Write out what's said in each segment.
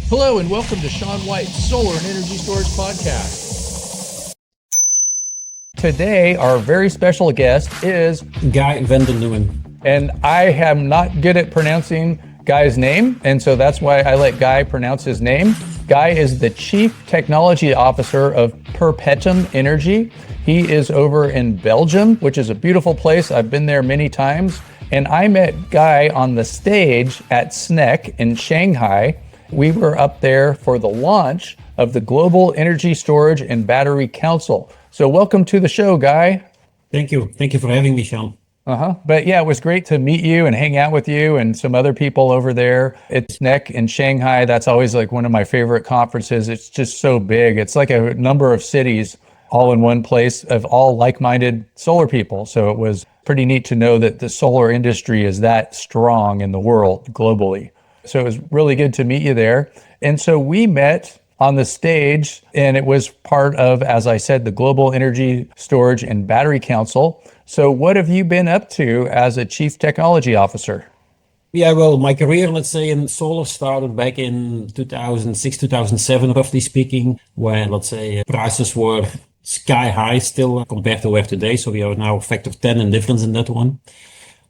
Hello and welcome to Sean White's Solar and Energy Storage Podcast. Today, our very special guest is Guy Vandendungen. And I am not good at pronouncing Guy's name, and so that's why I let Guy pronounce his name. Guy is the Chief Technology Officer of Perpetum Energy. He is over in Belgium, which is a beautiful place. I've been there many times. And I met Guy on the stage at SNEC in Shanghai. We were up there for the launch of the Global Energy Storage and Battery Council. So welcome to the show, Guy. Thank you. Thank you for having me, Sean. But yeah, it was great to meet you and hang out with you and some other people over there at SNEC in Shanghai. That's always like one of my favorite conferences. It's just so big. It's like a number of cities all in one place of all like-minded solar people. So it was pretty neat to know that the solar industry is that strong in the world globally. So it was really good to meet you there. And so we met on the stage, and it was part of, as I said, the Global Energy Storage and Battery Council. So what have you been up to as a Chief Technology Officer? Yeah, well, my career, let's say, in solar started back in 2006, 2007, roughly speaking, when, let's say, prices were sky high still compared to where today. So we are now a factor of 10 in difference in that one.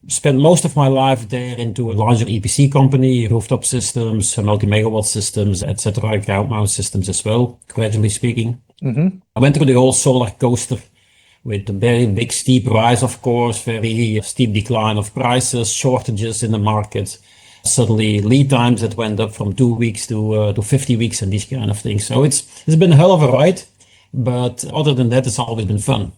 Spent most of my life there into a larger EPC company, rooftop systems, multi-megawatt systems, etc., ground mount systems as well, gradually speaking. I went through the whole solar coaster with a very big steep rise, of course, very steep decline of prices, shortages in the market, suddenly lead times that went up from 2 weeks to 50 weeks and these kind of things. So it's been a hell of a ride, but other than that, it's always been fun.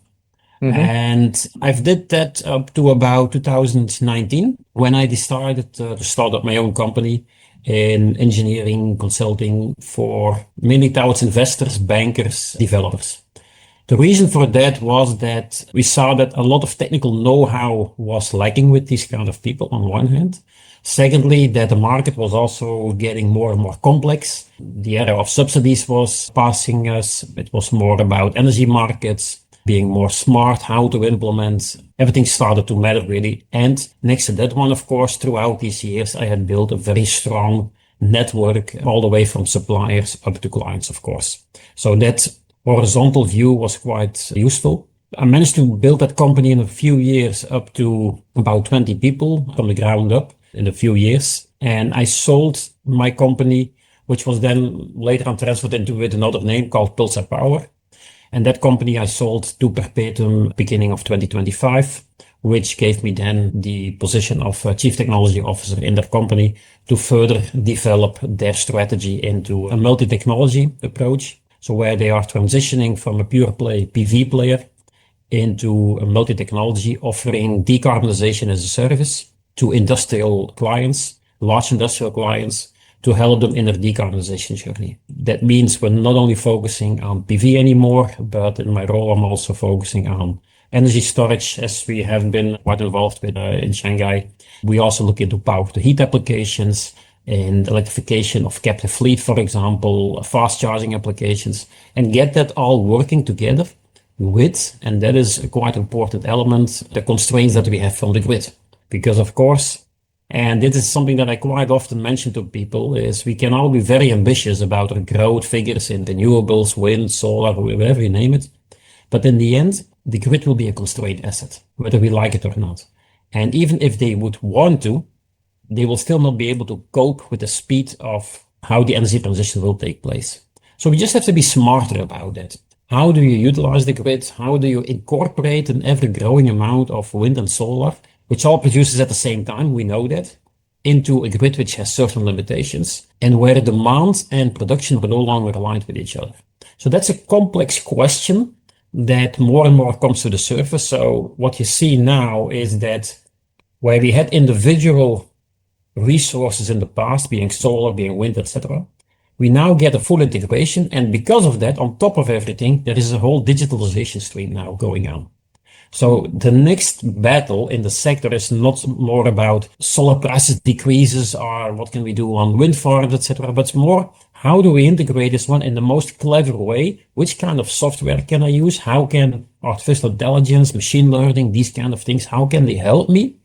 And I've did that up to about 2019 when I decided to start up my own company in engineering consulting for mainly towards investors, bankers, developers. The reason for that was that we saw that a lot of technical know-how was lacking with these kind of people on one hand. Secondly, that the market was also getting more and more complex. The era of subsidies was passing us. It was more about energy markets, being more smart, how to implement. Everything started to matter really. And next to that one, of course, throughout these years, I had built a very strong network all the way from suppliers up to clients, of course. So that horizontal view was quite useful. I managed to build that company in a few years up to about 20 people from the ground up in a few years. And I sold my company, which was then later on transferred into with another name called Pulsar Power. And that company I sold to Perpetum beginning of 2025, which gave me then the position of Chief Technology Officer in that company to further develop their strategy into a multi-technology approach. So where they are transitioning from a pure play PV player into a multi-technology offering decarbonization as a service to industrial clients, large industrial clients, to help them in their decarbonization journey. That means we're not only focusing on PV anymore, but in my role, I'm also focusing on energy storage, as we have been quite involved with in Shanghai. We also look into power to heat applications and electrification of captive fleet, for example, fast charging applications, and get that all working together with, and that is a quite important element, the constraints that we have from the grid. Because of course, and this is something that I quite often mention to people, is we can all be very ambitious about our growth figures in renewables, wind, solar, whatever you name it. But in the end, the grid will be a constrained asset, whether we like it or not. And even if they would want to, they will still not be able to cope with the speed of how the energy transition will take place. So we just have to be smarter about that. How do you utilize the grid? How do you incorporate an ever-growing amount of wind and solar, which all produces at the same time, we know that, into a grid which has certain limitations and where demand and production are no longer aligned with each other. So that's a complex question that more and more comes to the surface. So what you see now is that where we had individual resources in the past, being solar, being wind, etc., we now get a full integration. And because of that, on top of everything, there is a whole digitalization stream now going on. So the next battle in the sector is not more about solar prices decreases or what can we do on wind farms, etc., but it's more how do we integrate this one in the most clever way? Which kind of software can I use? How can artificial intelligence, machine learning, these kind of things, how can they help me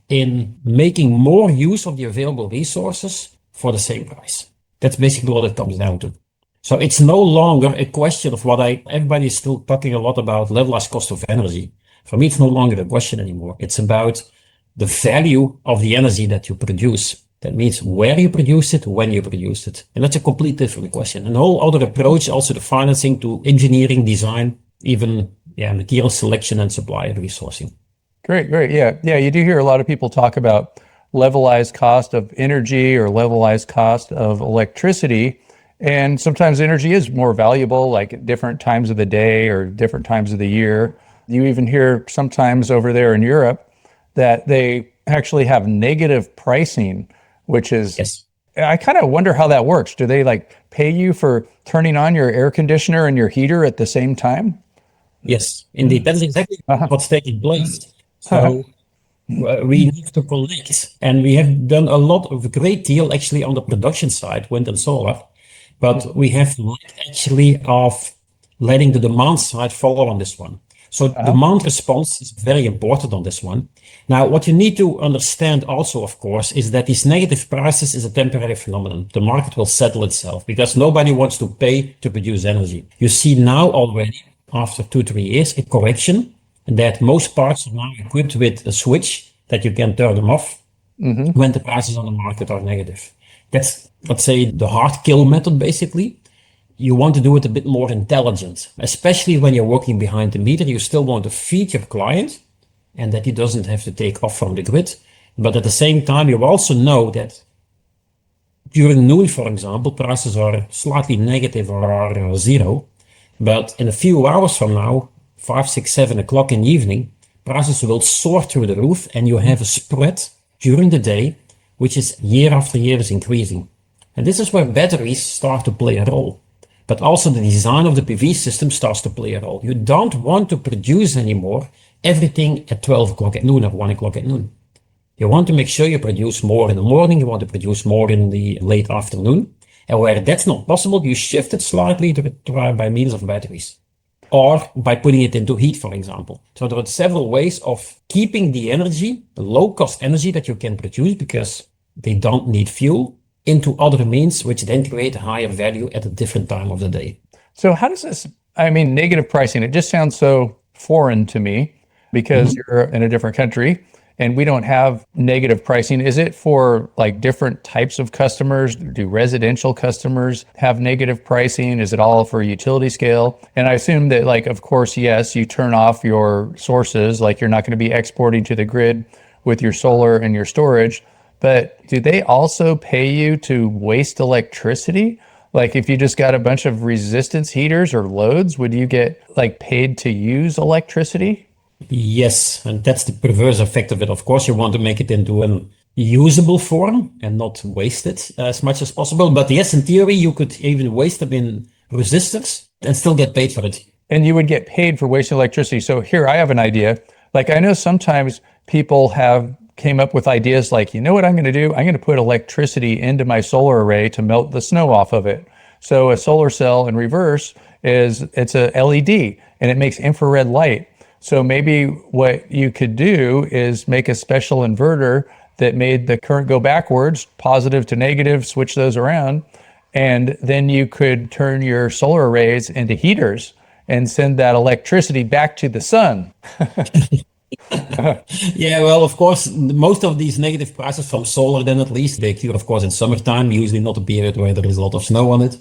in making more use of the available resources for the same price? That's basically what it comes down to. So it's no longer a question of everybody is still talking a lot about levelized cost of energy. For me, it's no longer a question anymore. It's about the value of the energy that you produce. That means where you produce it, when you produce it. And that's a complete different question. And a whole other approach, also the financing to engineering, design, even material selection and supplier resourcing. Great, great. Yeah, yeah. You do hear a lot of people talk about levelized cost of energy or levelized cost of electricity. And sometimes energy is more valuable, like at different times of the day or different times of the year. You even hear sometimes over there in Europe that they actually have negative pricing, which is, Yes. I kind of wonder how that works. Do they like pay you for turning on your air conditioner and your heater at the same time? Yes, indeed. That's exactly Uh-huh. what's taking place. So we need to collect, and we have done a great deal actually on the production side, wind and solar, but we have lack actually of letting the demand side follow on this one. So demand response is very important on this one. Now, what you need to understand also, of course, is that these negative prices is a temporary phenomenon. The market will settle itself because nobody wants to pay to produce energy. You see now already, after 2-3 years, a correction that most parts are now equipped with a switch that you can turn them off when the prices on the market are negative. That's, let's say, the hard kill method, basically. You want to do it a bit more intelligent, especially when you're working behind the meter. You still want to feed your client and that he doesn't have to take off from the grid. But at the same time, you also know that during noon, for example, prices are slightly negative or are zero. But in a few hours from now, 5, 6, 7 o'clock in the evening, prices will soar through the roof and you have a spread during the day, which is year after year is increasing. And this is where batteries start to play a role. But also the design of the PV system starts to play a role. You don't want to produce anymore everything at 12 o'clock at noon or 1 o'clock at noon. You want to make sure you produce more in the morning, you want to produce more in the late afternoon. And where that's not possible, you shift it slightly by means of batteries. Or by putting it into heat, for example. So there are several ways of keeping the energy, the low-cost energy that you can produce because they don't need fuel, into other means, which then create a higher value at a different time of the day. So how does this, I mean, negative pricing, it just sounds so foreign to me because you're in a different country and we don't have negative pricing. Is it for like different types of customers? Do residential customers have negative pricing? Is it all for utility scale? And I assume that like, of course, yes, you turn off your sources, like you're not going to be exporting to the grid with your solar and your storage. But do they also pay you to waste electricity? Like if you just got a bunch of resistance heaters or loads, would you get like paid to use electricity? Yes, and that's the perverse effect of it. Of course, you want to make it into an usable form and not waste it as much as possible. But yes, in theory, you could even waste them in resistors and still get paid for it. And you would get paid for wasting electricity. So here, I have an idea. Like I know sometimes people came up with ideas like, you know what I'm going to do? I'm going to put electricity into my solar array to melt the snow off of it. So a solar cell in reverse it's a LED and it makes infrared light. So maybe what you could do is make a special inverter that made the current go backwards, positive to negative, switch those around. And then you could turn your solar arrays into heaters and send that electricity back to the sun. Yeah, well, of course, most of these negative prices from solar, then at least, they occur, of course, in summertime, usually not a period where there is a lot of snow on it.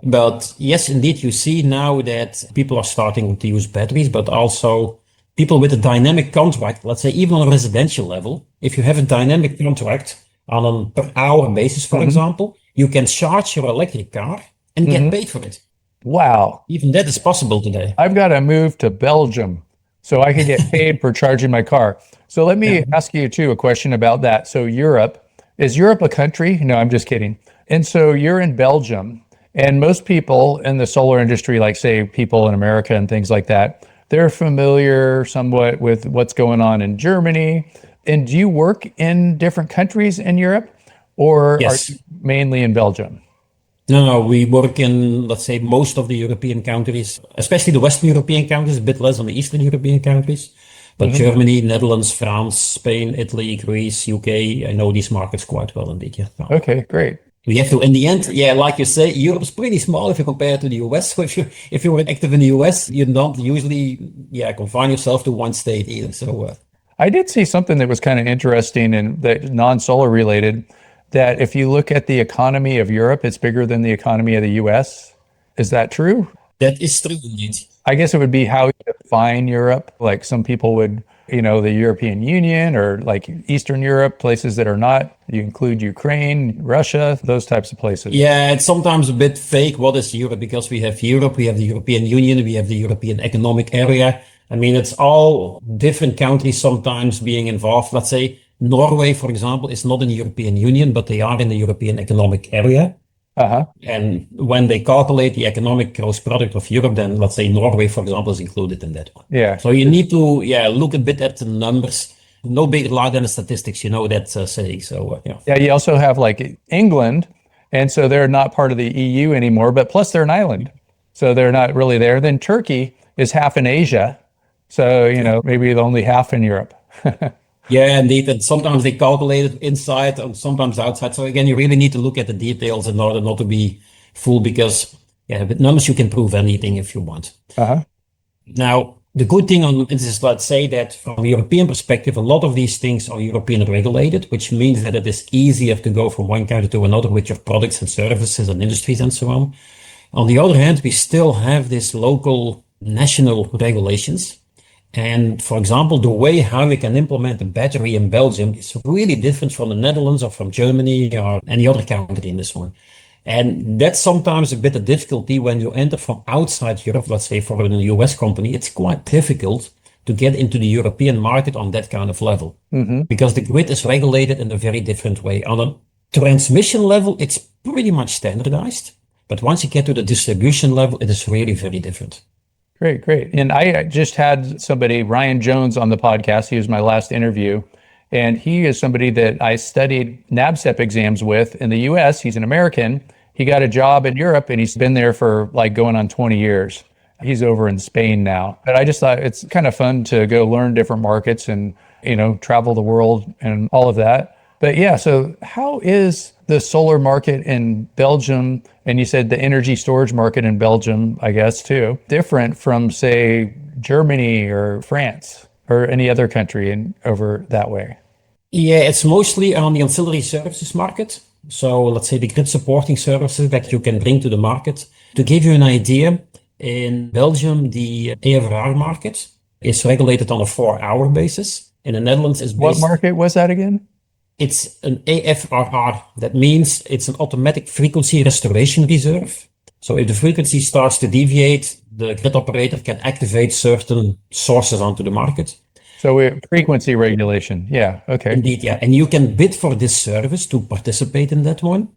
But yes, indeed, you see now that people are starting to use batteries, but also people with a dynamic contract, let's say even on a residential level, if you have a dynamic contract on a per hour basis, for example, you can charge your electric car and get paid for it. Wow. Even that is possible today. I've got to move to Belgium so I can get paid for charging my car. So let me ask you too a question about that. So is Europe a country? No, I'm just kidding. And so you're in Belgium, and most people in the solar industry, like say people in America and things like that, they're familiar somewhat with what's going on in Germany. And do you work in different countries in Europe, or are you mainly in Belgium? No, we work in, let's say, most of the European countries, especially the Western European countries, a bit less on the Eastern European countries. But Germany, Netherlands, France, Spain, Italy, Greece, UK, I know these markets quite well indeed. Yeah. Okay, great. We have to, in the end, yeah, like you say, Europe is pretty small if you compare it to the US. So if you were active in the US, you don't usually, confine yourself to one state either. So I did see something that was kind of interesting and that non-solar related, that if you look at the economy of Europe, it's bigger than the economy of the US. Is that true? that is true indeed. I guess it would be how you define Europe. Like some people would, the European Union or like Eastern Europe, places that are not. You include Ukraine, Russia, those types of places. Yeah, it's sometimes a bit fake. What is Europe? Because we have Europe, we have the European Union, we have the European Economic Area. I mean, it's all different countries sometimes being involved. Let's say Norway, for example, is not in the European Union, but they are in the European Economic Area. Uh-huh. And when they calculate the economic gross product of Europe, then let's say Norway, for example, is included in that one. Yeah. So you need to, look a bit at the numbers. No bigger lie than the statistics, you know that saying. So, Yeah, you also have like England, and so they're not part of the EU anymore, but plus they're an island. So they're not really there. Then Turkey is half in Asia. So, maybe only half in Europe. Yeah, indeed. And sometimes they calculate it inside and sometimes outside. So again, you really need to look at the details in order not to be fooled because, with numbers, you can prove anything if you want. Uh-huh. Now, the good thing on this is, let's say that from a European perspective, a lot of these things are European regulated, which means that it is easier to go from one country to another with your products and services and industries and so on. On the other hand, we still have this local national regulations. And for example, the way how we can implement a battery in Belgium is really different from the Netherlands or from Germany or any other country in this one. And that's sometimes a bit of difficulty when you enter from outside Europe. Let's say for a US company, it's quite difficult to get into the European market on that kind of level because the grid is regulated in a very different way. On a transmission level, it's pretty much standardized. But once you get to the distribution level, it is really very different. Great. And I just had somebody, Ryan Jones, on the podcast. He was my last interview. And he is somebody that I studied NABCEP exams with in the US. He's an American. He got a job in Europe and he's been there for like going on 20 years. He's over in Spain now. But I just thought it's kind of fun to go learn different markets and, travel the world and all of that. But yeah, so how is the solar market in Belgium, and you said the energy storage market in Belgium, I guess, too, different from, say, Germany or France or any other country over that way? Yeah, it's mostly on the ancillary services market. So let's say the grid supporting services that you can bring to the market. To give you an idea, in Belgium, the AFRR market is regulated on a 4-hour basis. In the Netherlands, is What market was that again? It's an AFRR. That means it's an automatic frequency restoration reserve. So if the frequency starts to deviate, the grid operator can activate certain sources onto the market. So frequency regulation. Yeah. Okay. Indeed, yeah. And you can bid for this service to participate in that one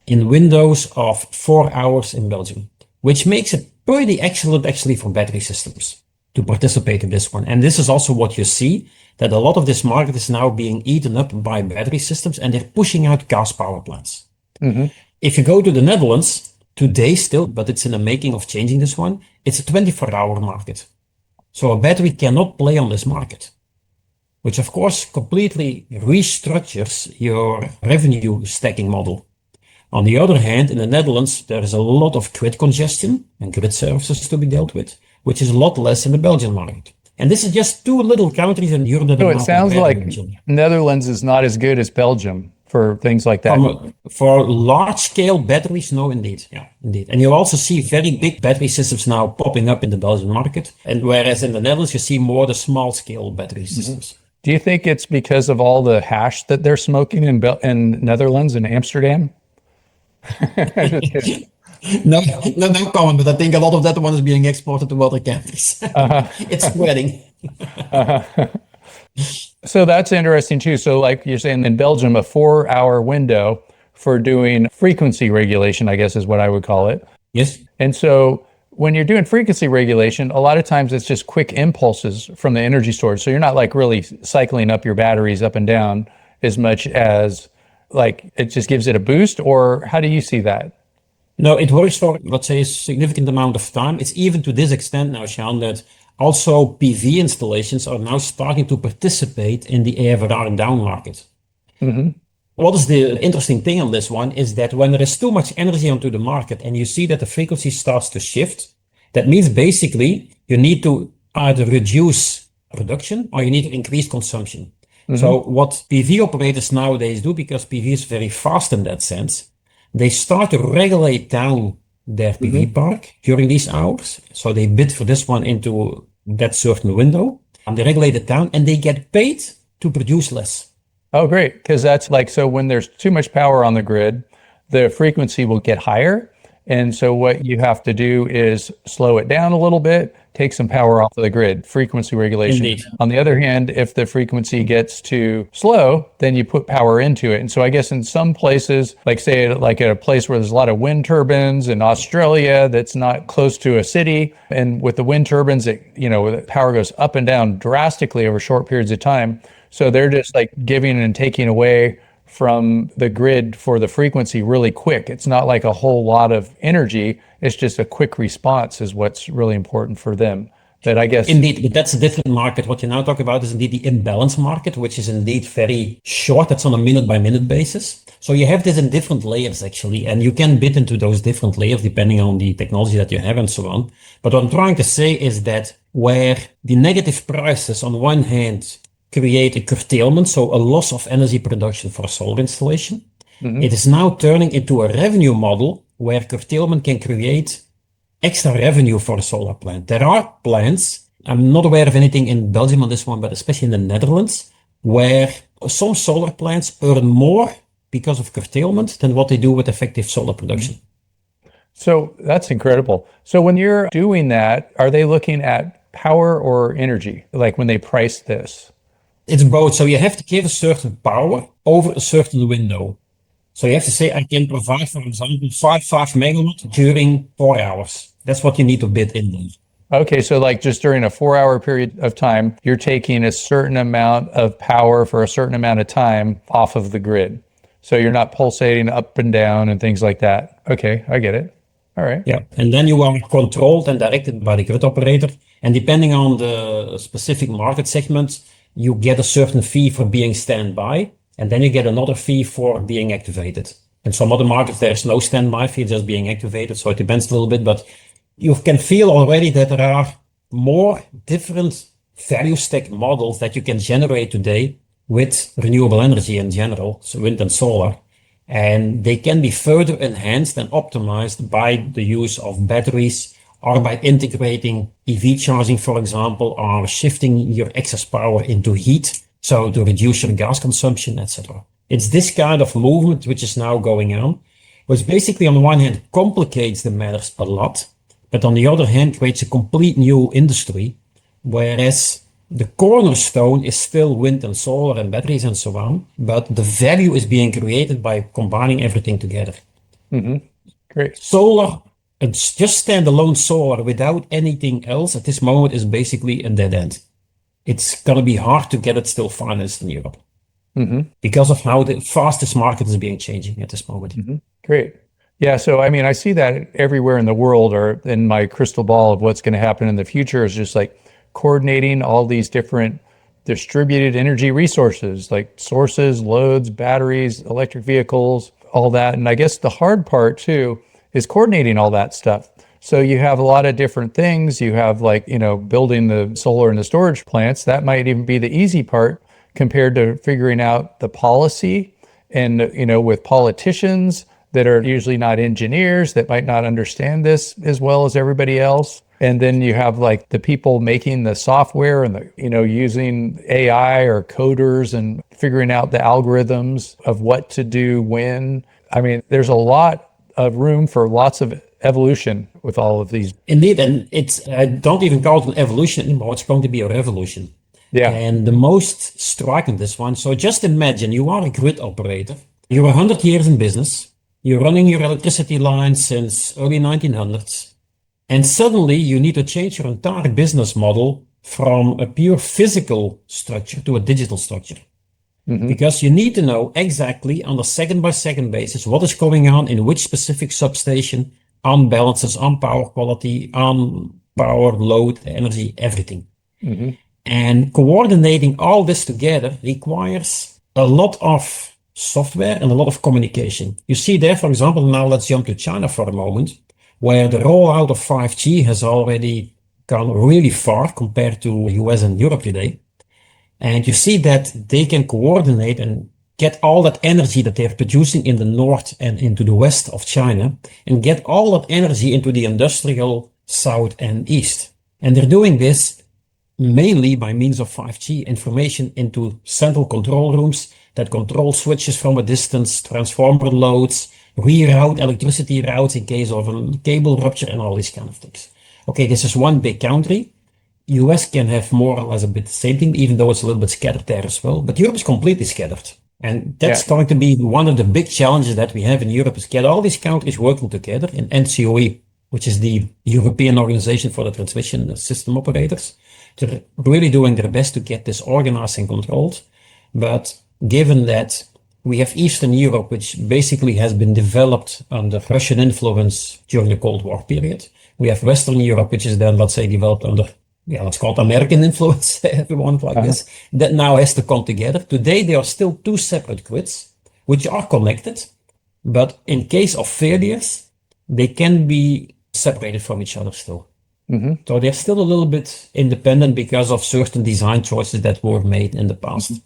in windows of 4 hours in Belgium, which makes it pretty excellent actually for battery systems to participate in this one. And this is also what you see, that a lot of this market is now being eaten up by battery systems and they're pushing out gas power plants. If you go to the Netherlands today still, but it's in the making of changing this one, it's a 24-hour market. So a battery cannot play on this market, which of course completely restructures your revenue stacking model. On the other hand, in the Netherlands, there is a lot of grid congestion and grid services to be dealt with, which is a lot less in the Belgian market. And this is just two little countries in Europe that So are it now sounds like Belgium. Netherlands is not as good as Belgium for things like that. For large-scale batteries, no, indeed. Yeah, indeed. And you also see very big battery systems now popping up in the Belgian market. And whereas in the Netherlands, you see more the small-scale battery systems. Do you think it's because of all the hash that they're smoking in Netherlands and Amsterdam? No comment, but I think a lot of that one is being exported to other countries. It's spreading. So that's interesting too. So like you're saying in Belgium, a 4-hour window for doing frequency regulation, I guess is what I would call it. Yes. And so when you're doing frequency regulation, a lot of times it's just quick impulses from the energy storage. So you're not like really cycling up your batteries up and down as much as like it just gives it a boost, or how do you see that? No, it works for, let's say, a significant amount of time. It's even to this extent now, Sean, that also PV installations are now starting to participate in the AFRR and down market. What is the interesting thing on this one is that when there is too much energy onto the market and you see that the frequency starts to shift, that means basically you need to either reduce production or you need to increase consumption. So what PV operators nowadays do, because PV is very fast in that sense, they start to regulate down their PV park during these hours. So they bid for this one into that certain window and they regulate it down and they get paid to produce less. Oh, great. Because that's like, so when there's too much power on the grid, the frequency will get higher. And so what you have to do is slow it down a little bit, take some power off of the grid, frequency regulation. Indeed. On the other hand, if the frequency gets too slow, then you put power into it. And so I guess in some places, like say like at a place where there's a lot of wind turbines in Australia that's not close to a city, and with the wind turbines, the power goes up and down drastically over short periods of time. So they're just like giving and taking away from the grid for the frequency really quick. It's not like a whole lot of energy. It's just a quick response is what's really important for them. That I guess. Indeed, but that's a different market. What you now talk about is indeed the imbalance market, which is indeed very short. That's on a minute by minute basis. So you have this in different layers actually, and you can bid into those different layers depending on the technology that you have and so on. But what I'm trying to say is that where the negative prices on one hand create a curtailment, so a loss of energy production for a solar installation. It is now turning into a revenue model where curtailment can create extra revenue for a solar plant. There are plants, I'm not aware of anything in Belgium on this one, but especially in the Netherlands, where some solar plants earn more because of curtailment than what they do with effective solar production. So that's incredible. So when you're doing that, are they looking at power or energy, like when they price this? It's both. So you have to give a certain power over a certain window. So you have to say, I can provide, for example, 5 megawatt during 4 hours. That's what you need to bid in there. Okay, so like just during a 4-hour period of time, you're taking a certain amount of power for a certain amount of time off of the grid. So you're not pulsating up and down and things like that. Okay, I get it. All right. Yeah, and then you are controlled and directed by the grid operator. And depending on the specific market segment, you get a certain fee for being standby, and then you get another fee for being activated. In some other markets, there's no standby fee, just being activated. So it depends a little bit, but you can feel already that there are more different value stack models that you can generate today with renewable energy in general, so wind and solar. And they can be further enhanced and optimized by the use of batteries, or by integrating EV charging, for example, or shifting your excess power into heat, so to reduce your gas consumption, etc. It's this kind of movement which is now going on, which basically on the one hand complicates the matters a lot, but on the other hand creates a complete new industry, whereas the cornerstone is still wind and solar and batteries and so on, but the value is being created by combining everything together. Great. Solar, it's just standalone solar without anything else at this moment is basically a dead end. It's going to be hard to get it still financed in Europe because of how the fastest market is being changing at this moment. Great. Yeah. So, I mean, I see that everywhere in the world, or in my crystal ball of what's going to happen in the future is just like coordinating all these different distributed energy resources, like sources, loads, batteries, electric vehicles, all that. And I guess the hard part too is coordinating all that stuff. So you have a lot of different things. You have like, building the solar and the storage plants. That might even be the easy part compared to figuring out the policy and, with politicians that are usually not engineers that might not understand this as well as everybody else. And then you have like the people making the software and using AI or coders and figuring out the algorithms of what to do when. I mean, there's a lot of room for lots of evolution with all of these. Indeed, and I don't even call it an evolution anymore. It's going to be a revolution. Yeah. And the most striking this one. So just imagine you are a grid operator. You're 100 years in business. You're running your electricity lines since early 1900s. And suddenly you need to change your entire business model from a pure physical structure to a digital structure. Because you need to know exactly on a second by second basis what is going on in which specific substation, on balances, on power quality, on power load, energy, everything. And coordinating all this together requires a lot of software and a lot of communication. You see there, for example, now let's jump to China for a moment, where the rollout of 5G has already gone really far compared to US and Europe today. And you see that they can coordinate and get all that energy that they're producing in the north and into the west of China and get all that energy into the industrial south and east. And they're doing this mainly by means of 5G information into central control rooms that control switches from a distance, transformer loads, reroute electricity routes in case of a cable rupture and all these kind of things. Okay, this is one big country. US can have more or less a bit the same thing, even though it's a little bit scattered there as well. But Europe is completely scattered. And that's going to be one of the big challenges that we have in Europe is get all these countries working together in NCOE, which is the European Organization for the Transmission System Operators. They're really doing their best to get this organized and controlled. But given that we have Eastern Europe, which basically has been developed under Russian influence during the Cold War period. We have Western Europe, which is then, let's say, developed under, let's call it American influence, if you want like this, that now has to come together. Today, they are still two separate grids, which are connected. But in case of failures, they can be separated from each other still. So they're still a little bit independent because of certain design choices that were made in the past.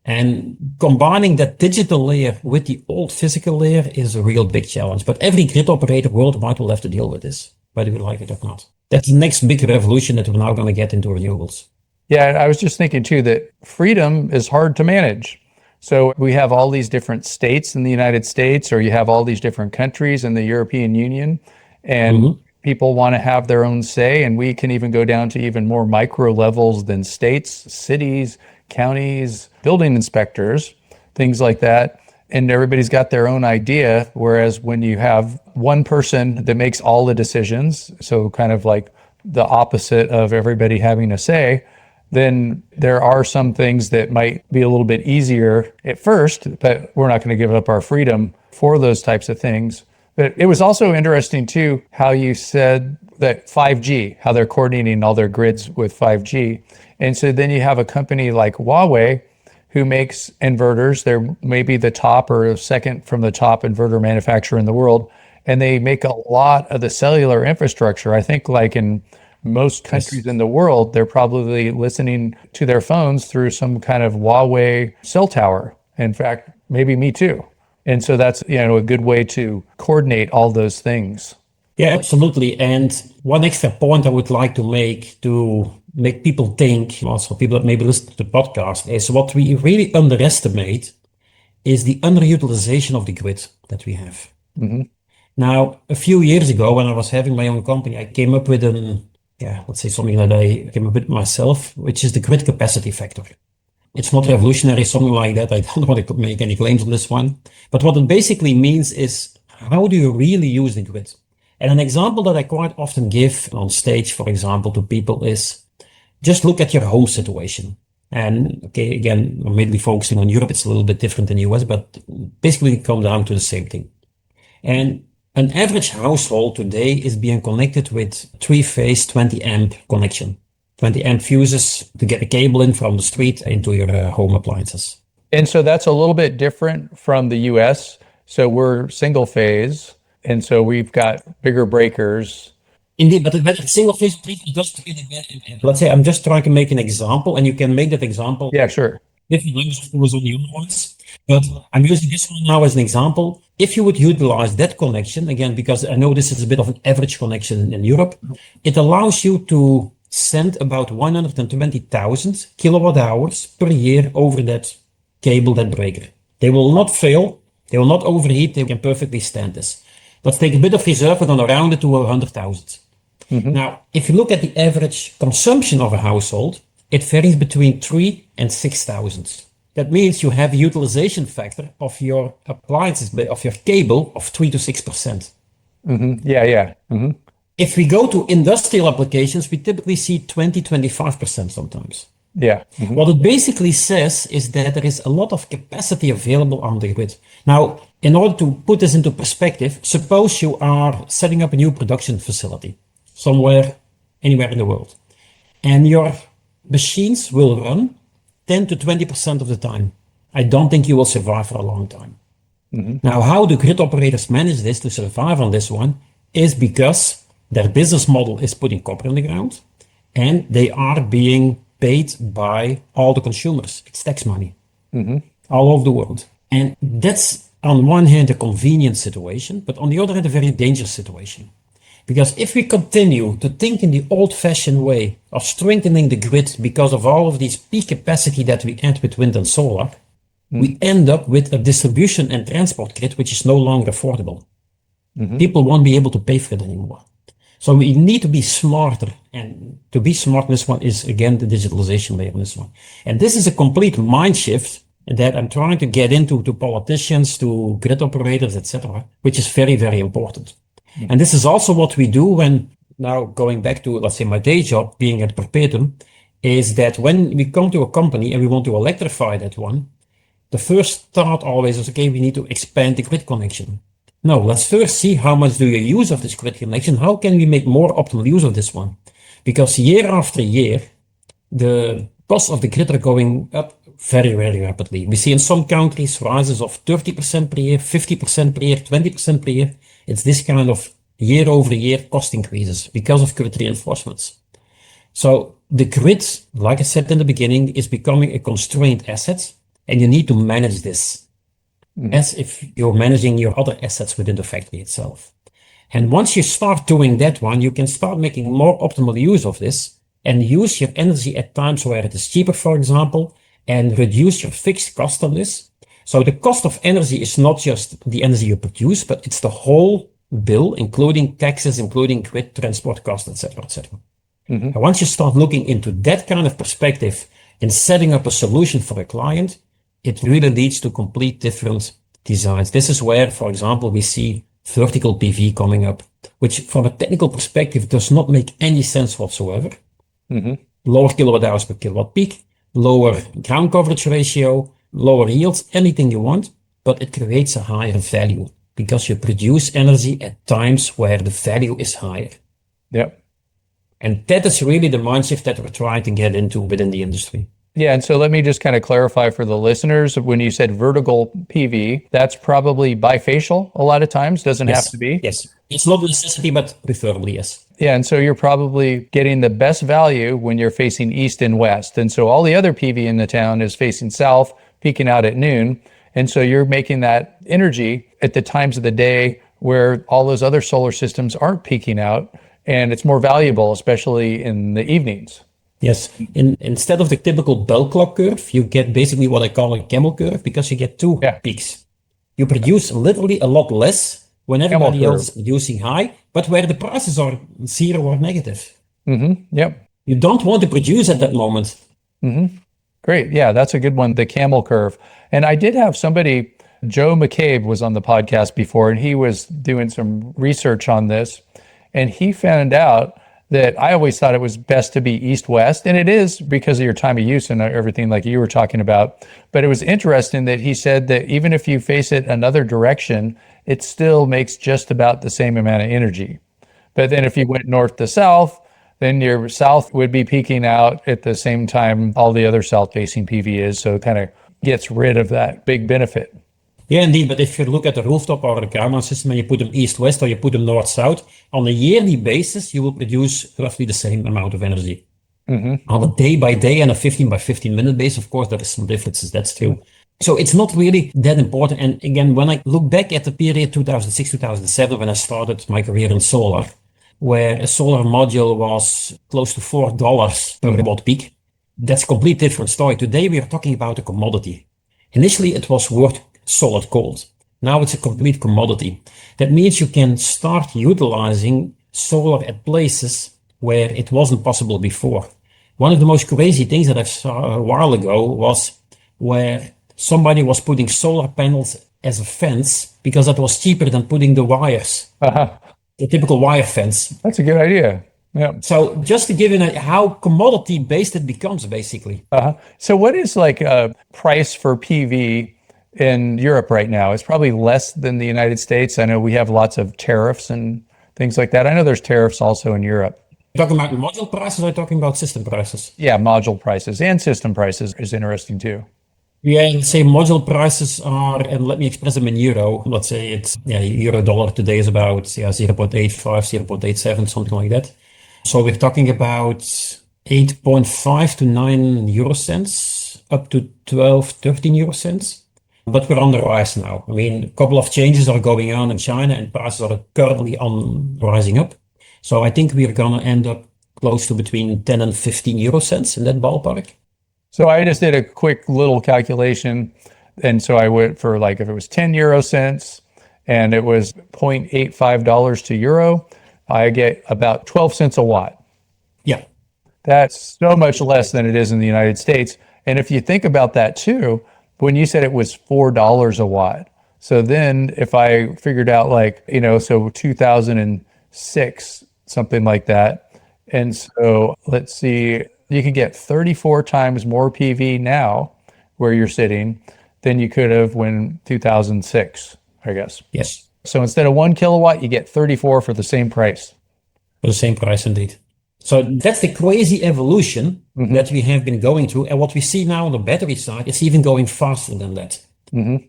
And combining that digital layer with the old physical layer is a real big challenge. But every grid operator worldwide will have to deal with this, whether we like it or not. That's the next big revolution that we're now going to get into renewables. Yeah, I was just thinking too that freedom is hard to manage. So we have all these different states in the United States, or you have all these different countries in the European Union, and people want to have their own say. And we can even go down to even more micro levels than states, cities, counties, building inspectors, things like that. And everybody's got their own idea. Whereas when you have one person that makes all the decisions, so kind of like the opposite of everybody having a say, then there are some things that might be a little bit easier at first, but we're not going to give up our freedom for those types of things. But it was also interesting too, how you said that 5G, how they're coordinating all their grids with 5G. And so then you have a company like Huawei who makes inverters. They're maybe the top or second from the top inverter manufacturer in the world. And they make a lot of the cellular infrastructure. I think like in most countries in the world, they're probably listening to their phones through some kind of Huawei cell tower. In fact, maybe me too. And so that's, a good way to coordinate all those things. Yeah, absolutely. And one extra point I would like to make people think, also people that maybe listen to the podcast, is what we really underestimate is the underutilization of the grid that we have. Now, a few years ago, when I was having my own company, I came up with let's say something that I came up with myself, which is the grid capacity factor. It's not revolutionary, something like that. I don't want to make any claims on this one. But what it basically means is, how do you really use the grid? And an example that I quite often give on stage, for example, to people is, just look at your home situation. And okay, again, I'm mainly focusing on Europe. It's a little bit different than the US, but basically it comes down to the same thing. And an average household today is being connected with 3-phase 20 amp connection. 20 amp fuses to get a cable in from the street into your home appliances. And so that's a little bit different from the US. So we're single phase. And so we've got bigger breakers. Indeed, but single phase treatment doesn't really get. Let's say I'm just trying to make an example, and you can make that example. Yeah, sure. Different languages was on the other ones, but I'm using this one now as an example. If you would utilize that connection, again, because I know this is a bit of an average connection in Europe, it allows you to send about 120,000 kilowatt hours per year over that cable, that breaker. They will not fail. They will not overheat. They can perfectly stand this. Let's take a bit of reserve, we're going to round it to 100,000. Now, if you look at the average consumption of a household, it varies between 3 and 6,000. That means you have a utilization factor of your appliances, of your cable, of 3 to 6%. Yeah. If we go to industrial applications, we typically see 20, 25% sometimes. Yeah. What it basically says is that there is a lot of capacity available on the grid. Now, in order to put this into perspective, suppose you are setting up a new production facility somewhere, anywhere in the world, and your machines will run 10 to 20% of the time. I don't think you will survive for a long time. Now, how do grid operators manage this to survive on this one is because their business model is putting copper in the ground and they are being paid by all the consumers. It's tax money all over the world. And that's on one hand a convenient situation, but on the other hand a very dangerous situation. Because if we continue to think in the old-fashioned way of strengthening the grid because of all of these peak capacity that we add with wind and solar, we end up with a distribution and transport grid which is no longer affordable. People won't be able to pay for it anymore. So we need to be smarter, and to be smart in this one is again the digitalization layer in this one. And this is a complete mind shift that I'm trying to get into to politicians, to grid operators, etc., which is very, very important. And this is also what we do when, now going back to, let's say, my day job, being at Perpetum, is that when we come to a company and we want to electrify that one, the first thought always is, okay, we need to expand the grid connection. No, let's first see how much do you use of this grid connection. How can we make more optimal use of this one? Because year after year, the costs of the grid are going up very, very rapidly. We see in some countries rises of 30% per year, 50% per year, 20% per year. It's this kind of year over year cost increases because of grid reinforcements. So the grid, like I said in the beginning, is becoming a constrained asset, and you need to manage this as if you're managing your other assets within the factory itself. And once you start doing that one, you can start making more optimal use of this and use your energy at times where it is cheaper, for example, and reduce your fixed cost on this. So the cost of energy is not just the energy you produce, but it's the whole bill, including taxes, including grid transport costs, etc., etc. And once you start looking into that kind of perspective in setting up a solution for a client, it really leads to complete different designs. This is where, for example, we see vertical PV coming up, which from a technical perspective does not make any sense whatsoever. Lower kilowatt hours per kilowatt peak, lower ground coverage ratio, lower yields, anything you want, but it creates a higher value because you produce energy at times where the value is higher. Yep. And that is really the mind shift that we're trying to get into within the industry. Yeah, and so let me just kind of clarify for the listeners, when you said vertical PV, that's probably bifacial a lot of times, doesn't have to be. Yes, it's not a necessity, but preferably, yes. Yeah, and so you're probably getting the best value when you're facing east and west. And so all the other PV in the town is facing south, peaking out at noon. And so you're making that energy at the times of the day where all those other solar systems aren't peaking out, and it's more valuable, especially in the evenings. Yes, instead of the typical bell clock curve, you get basically what I call a camel curve because you get two peaks. You produce literally a lot less when everybody else is producing high, but where the prices are zero or negative. Yep. You don't want to produce at that moment. Great. Yeah, that's a good one, the camel curve. And I did have somebody, Joe McCabe was on the podcast before, and he was doing some research on this, and he found out that I always thought it was best to be east-west, and it is because of your time of use and everything like you were talking about. But it was interesting that he said that even if you face it another direction, it still makes just about the same amount of energy. But then if you went north to south, then your south would be peaking out at the same time all the other south-facing PV is, so it kind of gets rid of that big benefit. Yeah, indeed. But if you look at the rooftop or the ground mount system and you put them east-west or you put them north-south, on a yearly basis, you will produce roughly the same amount of energy. On a day-by-day and a 15-by-15 minute basis, of course, there is some differences. That's true. So it's not really that important. And again, when I look back at the period 2006, 2007, when I started my career in solar, where a solar module was close to $4 per watt peak, that's a complete different story. Today, we are talking about a commodity. Initially, it was worth solid gold. Now it's a complete commodity. That means you can start utilizing solar at places where it wasn't possible before. One of the most crazy things that I saw a while ago was where somebody was putting solar panels as a fence because that was cheaper than putting the wires, the typical wire fence. That's a good idea. Yeah. So just to give you an idea how commodity based it becomes basically. So what is like a price for PV in Europe right now? It's probably less than the United States. I know we have lots of tariffs and things like that. I know there's tariffs also in Europe. You're talking about module prices or talking about system prices? Yeah, module prices and system prices is interesting too. Yeah, let's say module prices are, and let me express them in euro. Let's say it's, euro dollar today is about 0.85, 0.87, something like that. So we're talking about 8.5 to 9 euro cents, up to 12, 13 euro cents. But we're on the rise now. I mean, a couple of changes are going on in China and prices are currently on rising up. So I think we're going to end up close to between 10 and 15 euro cents in that ballpark. So I just did a quick little calculation. And so I went for like, if it was 10 euro cents and it was $0.85 to euro, I get about 12 cents a watt. Yeah. That's so much less than it is in the United States. And if you think about that too, when you said it was $4 a watt, so then if I figured out like, so 2006, something like that. And so let's see, you can get 34 times more PV now where you're sitting than you could have when 2006, I guess. Yes. So instead of 1 kilowatt, you get 34 for the same price. For the same price, indeed. So that's the crazy evolution that we have been going through. And what we see now on the battery side is even going faster than that.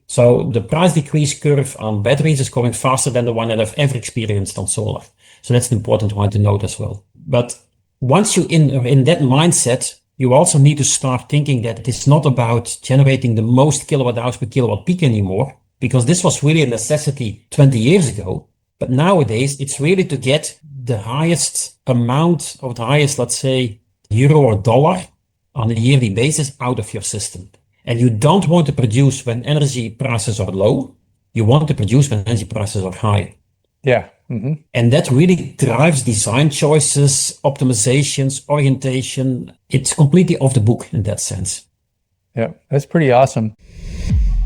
So the price decrease curve on batteries is going faster than the one that I've ever experienced on solar. So that's an important one to note as well. But once you're in that mindset, you also need to start thinking that it's not about generating the most kilowatt hours per kilowatt peak anymore, because this was really a necessity 20 years ago. But nowadays, it's really to get the highest amount of the highest, let's say, euro or dollar on a yearly basis out of your system. And you don't want to produce when energy prices are low. You want to produce when energy prices are high. Yeah. And that really drives design choices, optimizations, orientation. It's completely off the book in that sense. Yeah, that's pretty awesome.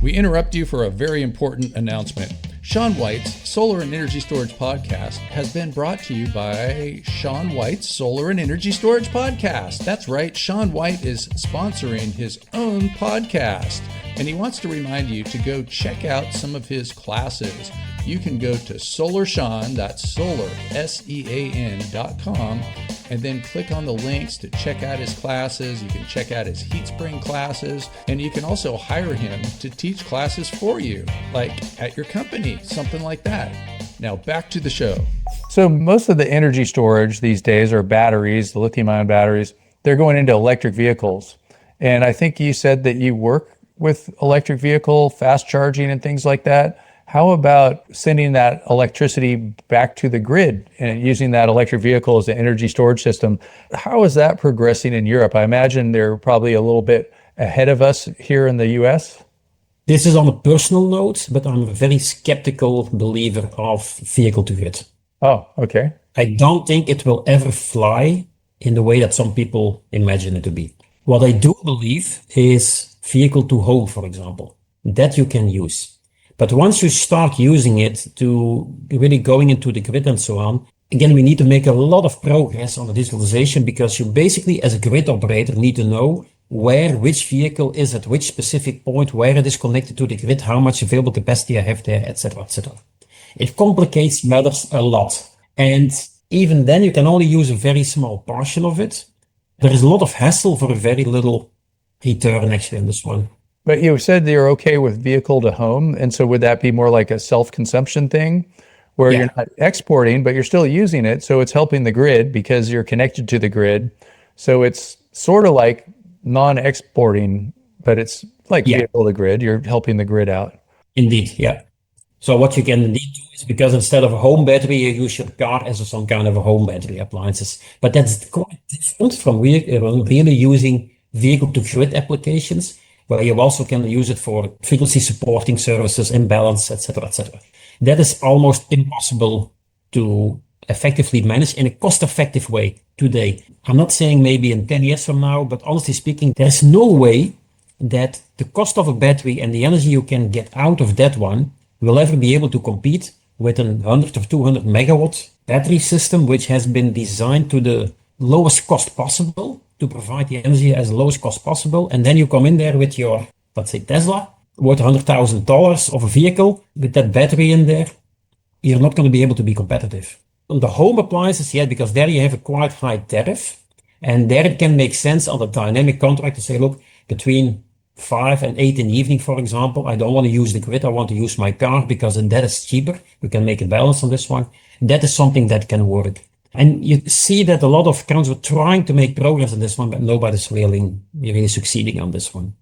We interrupt you for a very important announcement. Sean White's Solar and Energy Storage Podcast has been brought to you by Sean White's Solar and Energy Storage Podcast. That's right, Sean White is sponsoring his own podcast, and he wants to remind you to go check out some of his classes. You can go to SolarSEAN, that's Solar, SEAN.com, and then click on the links to check out his classes. You can check out his heat spring classes, and you can also hire him to teach classes for you, like at your company, something like that. Now back to the show. So most of the energy storage these days are batteries, the lithium-ion batteries. They're going into electric vehicles. And I think you said that you work with electric vehicle, fast charging and things like that. How about sending that electricity back to the grid and using that electric vehicle as an energy storage system? How is that progressing in Europe? I imagine they're probably a little bit ahead of us here in the US. This is on a personal note, but I'm a very skeptical believer of vehicle to grid. Oh, okay. I don't think it will ever fly in the way that some people imagine it to be. What I do believe is vehicle to home, for example, that you can use. But once you start using it to really going into the grid and so on, again, we need to make a lot of progress on the digitalization, because you basically, as a grid operator, need to know where which vehicle is at which specific point, where it is connected to the grid, how much available capacity I have there, etc., etc. It complicates matters a lot. And even then, you can only use a very small portion of it. There is a lot of hassle for a very little return actually in this one. But you said you're okay with vehicle to home. And so would that be more like a self-consumption thing where you're not exporting, but you're still using it? So it's helping the grid because you're connected to the grid. So it's sort of like non-exporting, but it's like vehicle to grid. You're helping the grid out. Indeed, yeah. So what you can indeed do is, because instead of a home battery, you use your car as some kind of a home battery appliances. But that's quite different from really using vehicle to grid applications, where you also can use it for frequency supporting services, imbalance, etc., etc. That is almost impossible to effectively manage in a cost-effective way today. I'm not saying maybe in 10 years from now, but honestly speaking, there's no way that the cost of a battery and the energy you can get out of that one will ever be able to compete with a 100 or 200 megawatt battery system, which has been designed to the lowest cost possible, to provide the energy as lowest cost possible. And then you come in there with your, let's say, Tesla, worth $100,000 of a vehicle with that battery in there. You're not going to be able to be competitive. On the home appliances, yeah, because there you have a quite high tariff. And there it can make sense on the dynamic contract to say, look, between 5 and 8 in the evening, for example, I don't want to use the grid. I want to use my car because then that is cheaper. We can make a balance on this one. That is something that can work. And you see that a lot of councils are trying to make progress on this one, but nobody's really succeeding on this one.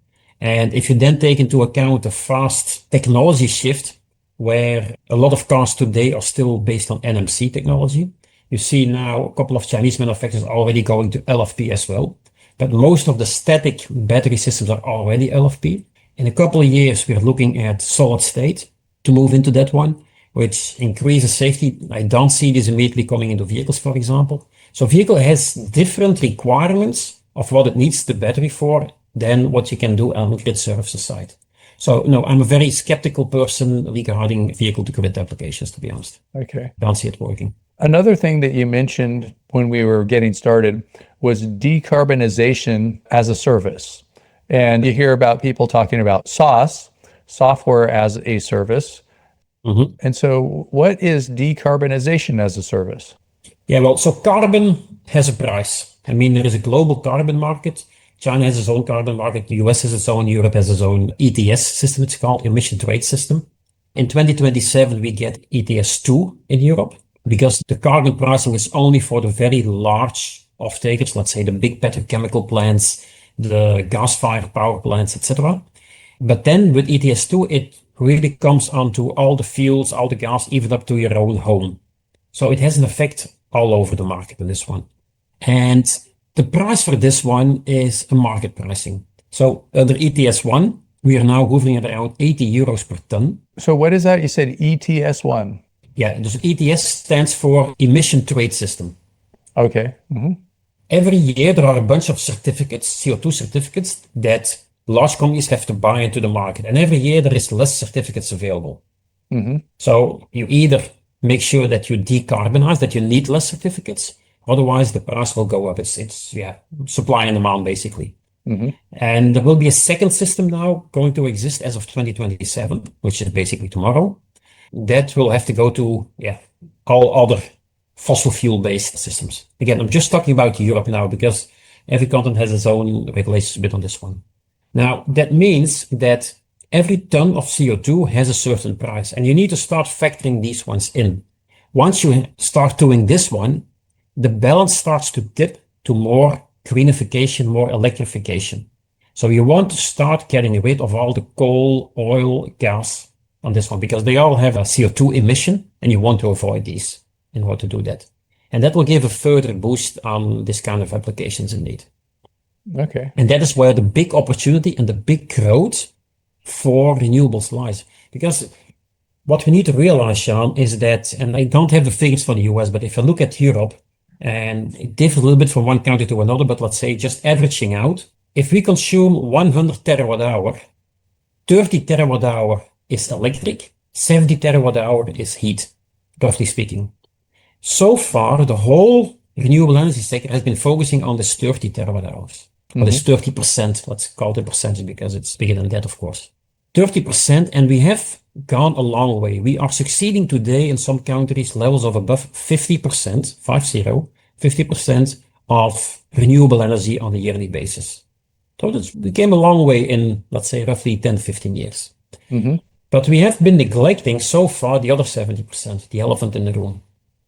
And if you then take into account the fast technology shift, where a lot of cars today are still based on NMC technology, you see now a couple of Chinese manufacturers already going to LFP as well. But most of the static battery systems are already LFP. In a couple of years, we're looking at solid state to move into that one, which increases safety. I don't see this immediately coming into vehicles, for example. So vehicle has different requirements of what it needs the battery for than what you can do on grid services side. So no, I'm a very skeptical person regarding vehicle to grid applications, to be honest. Okay. Don't see it working. Another thing that you mentioned when we were getting started was decarbonization as a service. And you hear about people talking about SaaS, software as a service. Mm-hmm. And so what is decarbonization as a service? Yeah, well, so carbon has a price. I mean, there is a global carbon market. China has its own carbon market. The US has its own. Europe has its own ETS system. It's called Emission Trade System. In 2027, we get ETS 2 in Europe because the carbon pricing is only for the very large off-takers, let's say the big petrochemical plants, the gas-fired power plants, etc. But then with ETS 2, it really comes onto all the fuels, all the gas, even up to your own home. So it has an effect all over the market in this one. And the price for this one is a market pricing. So under ETS 1, we are now hovering at around 80 euros per ton. So what is that? You said ETS 1. Yeah, dus ETS stands for Emission Trade System. Okay. Mm-hmm. Every year there are a bunch of certificates, CO2 certificates, that large companies have to buy into the market. And every year there is less certificates available. Mm-hmm. So you either make sure that you decarbonize, that you need less certificates, otherwise the price will go up. It's supply and demand basically. Mm-hmm. And there will be a second system now going to exist as of 2027, which is basically tomorrow. That will have to go to all other fossil fuel based systems. Again, I'm just talking about Europe now because every continent has its own regulations a bit on this one. Now, that means that every ton of CO2 has a certain price, and you need to start factoring these ones in. Once you start doing this one, the balance starts to tip to more greenification, more electrification. So you want to start getting rid of all the coal, oil, gas on this one, because they all have a CO2 emission, and you want to avoid these in order to do that. And that will give a further boost on this kind of applications indeed. Okay. And that is where the big opportunity and the big growth for renewables lies. Because what we need to realize, Sean, is that, and I don't have the figures for the US, but if you look at Europe, and it differs a little bit from one country to another, but let's say just averaging out, if we consume 100 terawatt hour, 30 terawatt hour is electric, 70 terawatt hour is heat, roughly speaking. So far, the whole renewable energy sector has been focusing on this 30 terawatt hours. Or this 30%, let's call it a percentage because it's bigger than that, of course. 30%, and we have gone a long way. We are succeeding today in some countries levels of above 50%, 50% of renewable energy on a yearly basis. So we came a long way in, let's say, roughly 10, 15 years. Mm-hmm. But we have been neglecting so far the other 70%, the elephant in the room.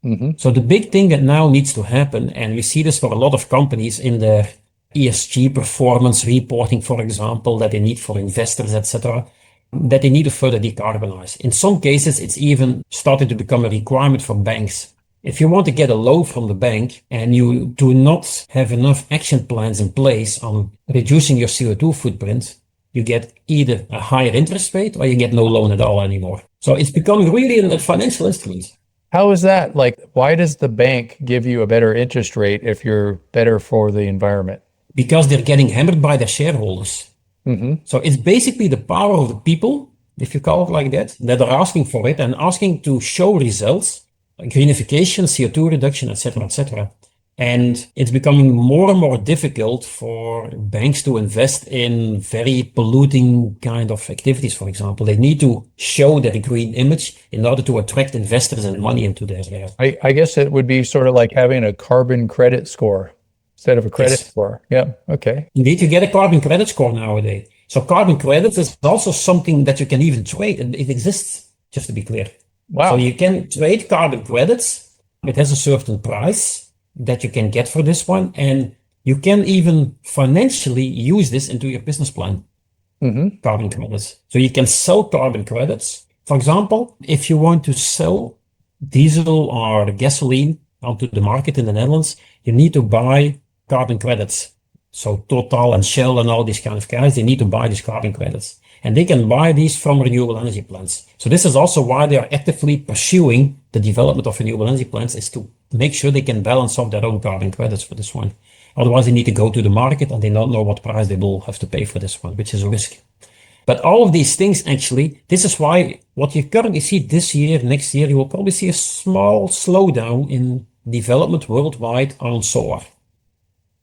Mm-hmm. So the big thing that now needs to happen, and we see this for a lot of companies in their ESG performance reporting, for example, that they need for investors, etc., that they need to further decarbonize. In some cases, it's even started to become a requirement for banks. If you want to get a loan from the bank and you do not have enough action plans in place on reducing your CO2 footprint, you get either a higher interest rate or you get no loan at all anymore. So it's becoming really a financial instrument. How is that? Like, why does the bank give you a better interest rate if you're better for the environment? Because they're getting hammered by their shareholders. Mm-hmm. So it's basically the power of the people, if you call it like that are asking for it and asking to show results, like greenification, CO2 reduction, etc., etc. And it's becoming more and more difficult for banks to invest in very polluting kind of activities, for example. They need to show their green image in order to attract investors and money into their area. I guess it would be sort of like having a carbon credit score instead of a credit score. Yeah. Okay. Indeed, you get a carbon credit score nowadays. So carbon credits is also something that you can even trade, and it exists, just to be clear. Wow. So you can trade carbon credits. It has a certain price that you can get for this one, and you can even financially use this into your business plan. Carbon credits. So you can sell carbon credits. For example, if you want to sell diesel or gasoline onto the market in the Netherlands, you need to buy carbon credits. So Total and Shell and all these kind of guys, they need to buy these carbon credits. And they can buy these from renewable energy plants. So this is also why they are actively pursuing the development of renewable energy plants, is to make sure they can balance off their own carbon credits for this one. Otherwise, they need to go to the market and they don't know what price they will have to pay for this one, which is a risk. But all of these things, actually, this is why what you currently see this year, next year, you will probably see a small slowdown in development worldwide on solar,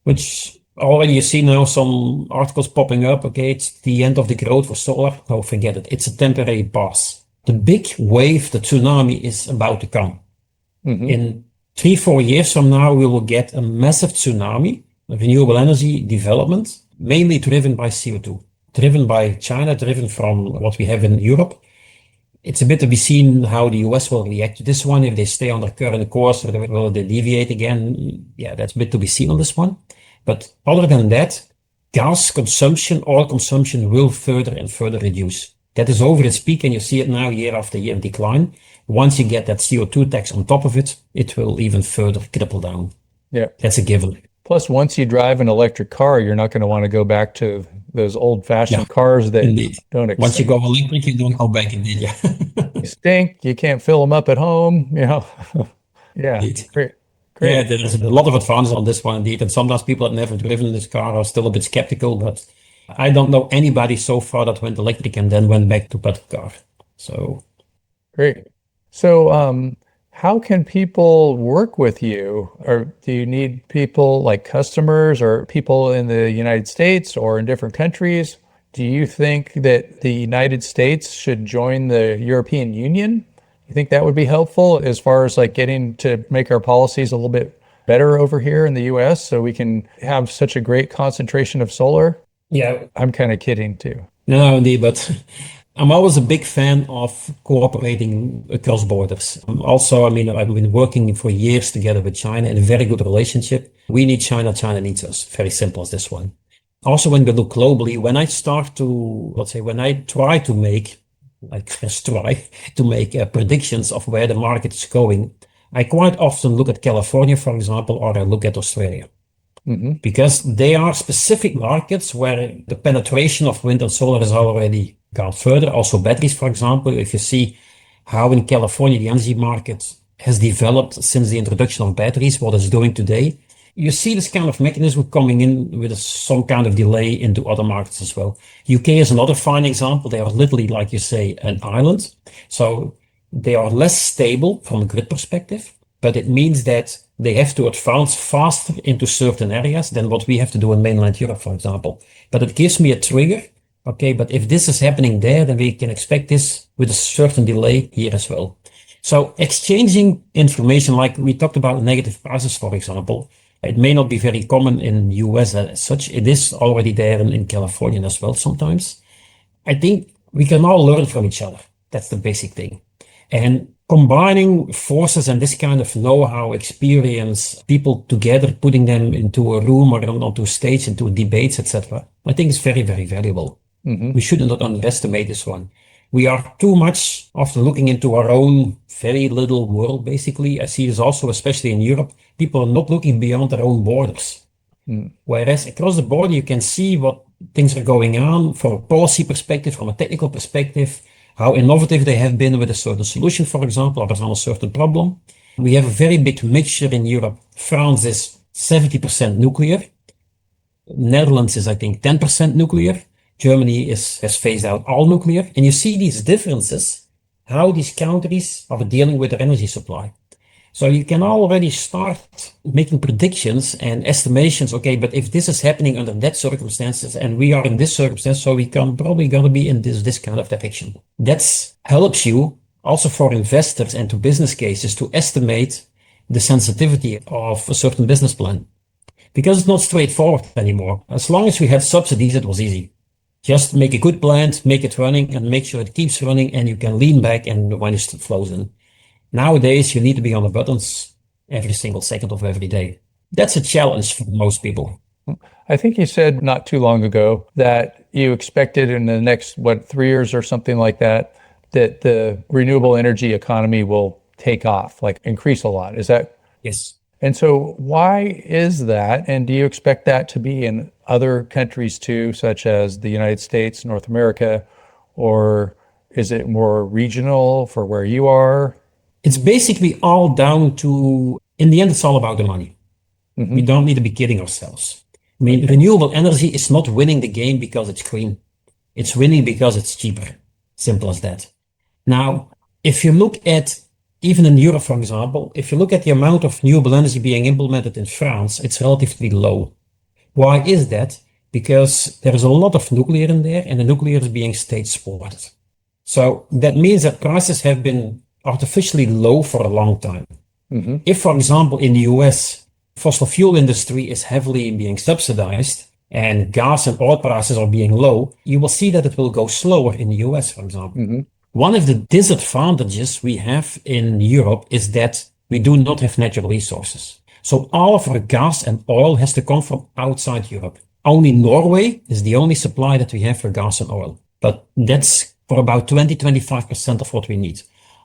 which already you see now some articles popping up. Okay, it's the end of the growth for solar. No, forget it. It's a temporary pause. The big wave, the tsunami, is about to come. In 3-4 years from now, we will get a massive tsunami of renewable energy development, mainly driven by CO2, driven by China, driven from what we have in Europe. It's a bit to be seen how the US will react to this one, if they stay on their current course or will they deviate again. Yeah, that's a bit to be seen on this one. But other than that, gas consumption, oil consumption will further and further reduce. That is over its peak, and you see it now year after year decline. Once you get that CO2 tax on top of it, it will even further cripple down. Yeah. That's a given. Plus, once you drive an electric car, you're not going to want to go back to those old-fashioned cars that don't accept. Once you go electric, you don't go back indeed. Yeah. You stink. You can't fill them up at home. Yeah. Indeed. Great. Yeah, there's a lot of advances on this one indeed. And sometimes people that never driven this car are still a bit skeptical, but I don't know anybody so far that went electric and then went back to petrol car. So great. So, how can people work with you? Or do you need people like customers or people in the United States or in different countries? Do you think that the United States should join the European Union? You think that would be helpful as far as like getting to make our policies a little bit better over here in the US so we can have such a great concentration of solar? yeah, I'm kind of kidding too. no, indeed, but I'm always a big fan of cooperating across borders. Also, I mean, I've been working for years together with China in a very good relationship. We need China, China needs us. Very simple as this one. Also, when we look globally, when I start to, let's say, when I try to make, like first try to make predictions of where the market is going, I quite often look at California, for example, or I look at Australia. Because they are specific markets where the penetration of wind and solar has already gone further. Also batteries, for example, if you see how in California the energy market has developed since the introduction of batteries, what it's doing today, you see this kind of mechanism coming in with some kind of delay into other markets as well. UK is another fine example. They are literally, like you say, an island. So they are less stable from a grid perspective, but it means that they have to advance faster into certain areas than what we have to do in mainland Europe, for example. But it gives me a trigger. Okay, but if this is happening there, then we can expect this with a certain delay here as well. So exchanging information, like we talked about negative prices, for example, it may not be very common in US as such. It is already there in California as well sometimes. I think we can all learn from each other. That's the basic thing. And combining forces and this kind of know-how, experience, people together, putting them into a room or onto a stage, into debates, etc., I think is very, very valuable. We should not underestimate this one. We are too much often looking into our own very little world, basically. I see this also, especially in Europe. People are not looking beyond their own borders. Whereas across the border, you can see what things are going on from a policy perspective, from a technical perspective, how innovative they have been with a certain solution, for example, or on a certain problem. We have a very big mixture in Europe. France is 70% nuclear. Netherlands is, I think, 10% nuclear. Germany has phased out all nuclear. And you see these differences, how these countries are dealing with their energy supply. So you can already start making predictions and estimations. Okay, but if this is happening under that circumstances and we are in this circumstance, so we can probably gonna be in this kind of direction. That helps you also for investors and to business cases to estimate the sensitivity of a certain business plan. Because it's not straightforward anymore. As long as we had subsidies, it was easy. Just make a good plant, make it running, and make sure it keeps running, and you can lean back and the money flows in. Nowadays, you need to be on the buttons every single second of every day. That's a challenge for most people. I think you said not too long ago that you expected in the next, 3 years or something like that, that the renewable energy economy will take off, like increase a lot. Is that? Yes. And so why is that? And do you expect that to be in other countries too, such as the United States, North America, or is it more regional for where you are? It's basically all down to, in the end, it's all about the money. Mm-hmm. We don't need to be kidding ourselves. I mean, renewable energy is not winning the game because it's green. It's winning because it's cheaper. Simple as that. Now, if you look at, even in Europe, for example, if you look at the amount of renewable energy being implemented in France, it's relatively low. Why is that? Because there is a lot of nuclear in there, and the nuclear is being state supported. So that means that prices have been artificially low for a long time. Mm-hmm. If, for example, in the US, fossil fuel industry is heavily being subsidized and gas and oil prices are being low, you will see that it will go slower in the US, for example. Mm-hmm. One of the disadvantages we have in Europe is that we do not have natural resources. So all of our gas and oil has to come from outside Europe. Only Norway is the only supply that we have for gas and oil. But that's for about 20-25% of what we need.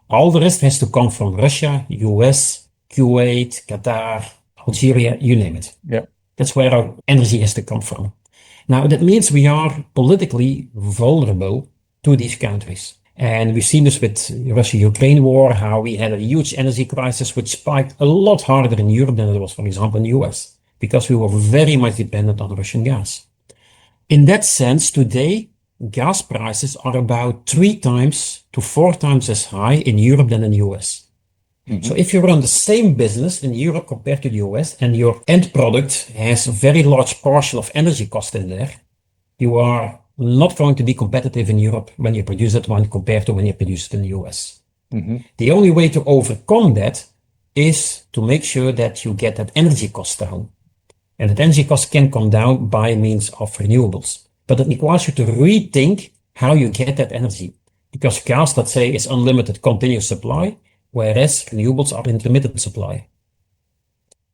All the rest has to come from Russia, US, Kuwait, Qatar, Algeria, you name it. Yeah. That's where our energy has to come from. Now, that means we are politically vulnerable to these countries. And we've seen this with Russia-Ukraine war, how we had a huge energy crisis, which spiked a lot harder in Europe than it was, for example, in the US, because we were very much dependent on Russian gas. In that sense, today, gas prices are about 3 times to 4 times as high in Europe than in the US. Mm-hmm. So if you run the same business in Europe compared to the US, and your end product has a very large portion of energy cost in there, you are not going to be competitive in Europe when you produce that one compared to when you produce it in the US. Mm-hmm. The only way to overcome that is to make sure that you get that energy cost down. And that energy cost can come down by means of renewables. But it requires you to rethink how you get that energy. Because gas, let's say, is unlimited continuous supply, whereas renewables are intermittent supply.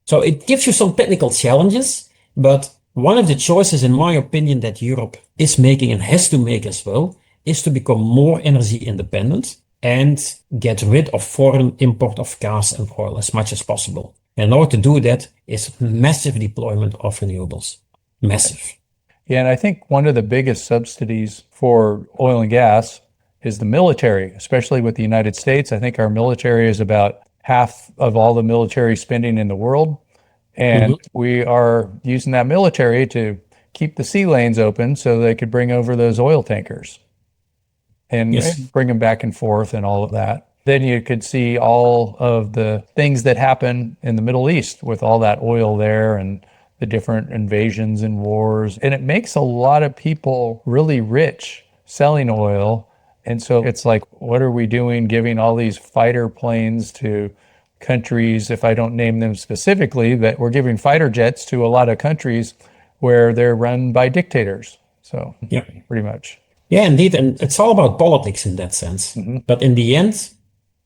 So it gives you some technical challenges, but one of the choices, in my opinion, that Europe is making and has to make as well, is to become more energy independent and get rid of foreign import of gas and oil as much as possible. And in order to do that is massive deployment of renewables. Massive. Yeah, and I think one of the biggest subsidies for oil and gas is the military, especially with the United States. I think our military is about half of all the military spending in the world. And we are using that military to keep the sea lanes open so they could bring over those oil tankers and bring them back and forth and all of that. Then you could see all of the things that happen in the Middle East with all that oil there and the different invasions and wars. And it makes a lot of people really rich selling oil. And so it's like, what are we doing giving all these fighter planes to countries, if I don't name them specifically, that we're giving fighter jets to a lot of countries where they're run by dictators. So pretty much. Yeah, indeed. And it's all about politics in that sense. Mm-hmm. But in the end,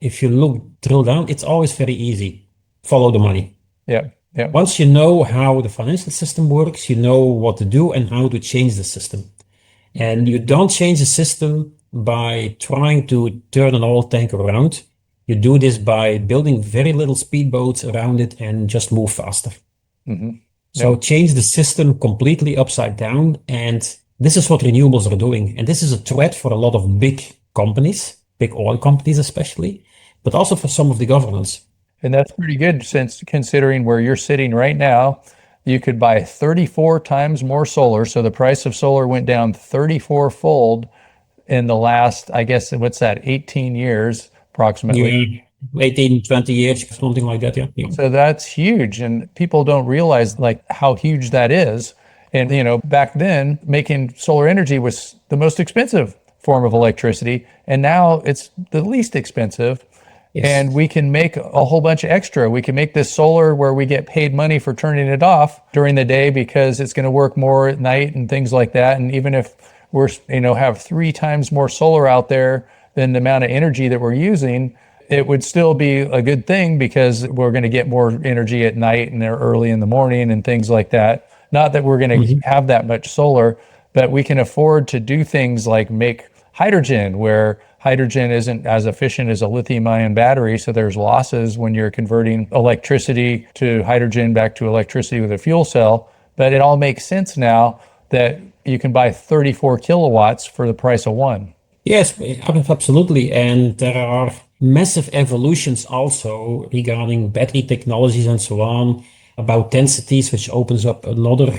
if you drill down, it's always very easy. Follow the money. Yeah. Yeah. Once you know how the financial system works, you know what to do and how to change the system. And you don't change the system by trying to turn an oil tank around. You do this by building very little speedboats around it and just move faster. Mm-hmm. So change the system completely upside down. And this is what renewables are doing. And this is a threat for a lot of big companies, big oil companies especially, but also for some of the governments. And that's pretty good, since considering where you're sitting right now, you could buy 34 times more solar. So the price of solar went down 34-fold in the last, I guess, what's that, 18 years approximately? Yeah, 18, 20 years, something like that, yeah. So that's huge. And people don't realize like how huge that is. And, you know, back then, making solar energy was the most expensive form of electricity. And now it's the least expensive. Yes. And we can make a whole bunch of extra. We can make this solar where we get paid money for turning it off during the day because it's going to work more at night and things like that. And even if we're, have 3 times more solar out there than the amount of energy that we're using, it would still be a good thing because we're going to get more energy at night and early in the morning and things like that. Not that we're going to have that much solar, but we can afford to do things like make hydrogen, where hydrogen isn't as efficient as a lithium-ion battery. So there's losses when you're converting electricity to hydrogen back to electricity with a fuel cell. But it all makes sense now that you can buy 34 kilowatts for the price of 1. Yes, absolutely. And there are massive evolutions also regarding battery technologies and so on, about densities, which opens up another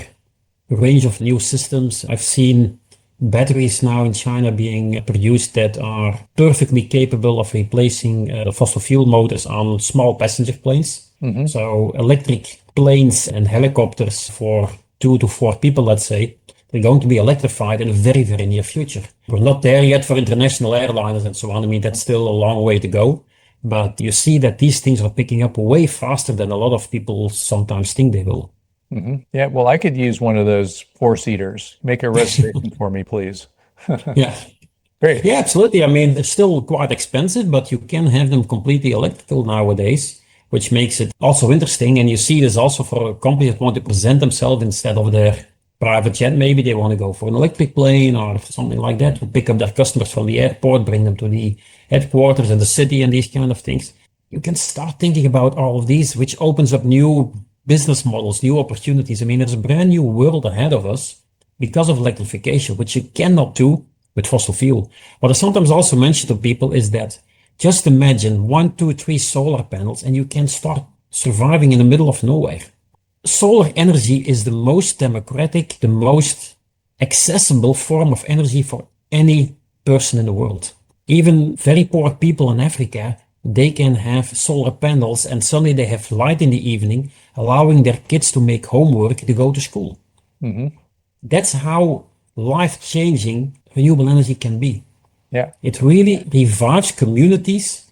range of new systems. I've seen batteries now in China being produced that are perfectly capable of replacing the fossil fuel motors on small passenger planes. So electric planes and helicopters for 2 to 4 people, let's say, they're going to be electrified in the very, very near future. We're not there yet for international airliners and so on. I mean, that's still a long way to go. But you see that these things are picking up way faster than a lot of people sometimes think they will. Yeah, well, I could use one of those 4-seaters. Make a reservation for me, please. Yeah. Great. Yeah, absolutely. I mean, they're still quite expensive, but you can have them completely electrical nowadays, which makes it also interesting. And you see this also for companies that want to present themselves instead of their private jet. Maybe they want to go for an electric plane or something like that, to pick up their customers from the airport, bring them to the headquarters in the city and these kind of things. You can start thinking about all of these, which opens up new business models, new opportunities. I mean, there's a brand new world ahead of us because of electrification, which you cannot do with fossil fuel. What I sometimes also mention to people is that just imagine 1, 2, 3 solar panels and you can start surviving in the middle of nowhere. Solar energy is the most democratic, the most accessible form of energy for any person in the world. Even very poor people in Africa, they can have solar panels and suddenly they have light in the evening, allowing their kids to make homework to go to school. That's how life-changing renewable energy can be. Yeah. It really revives communities,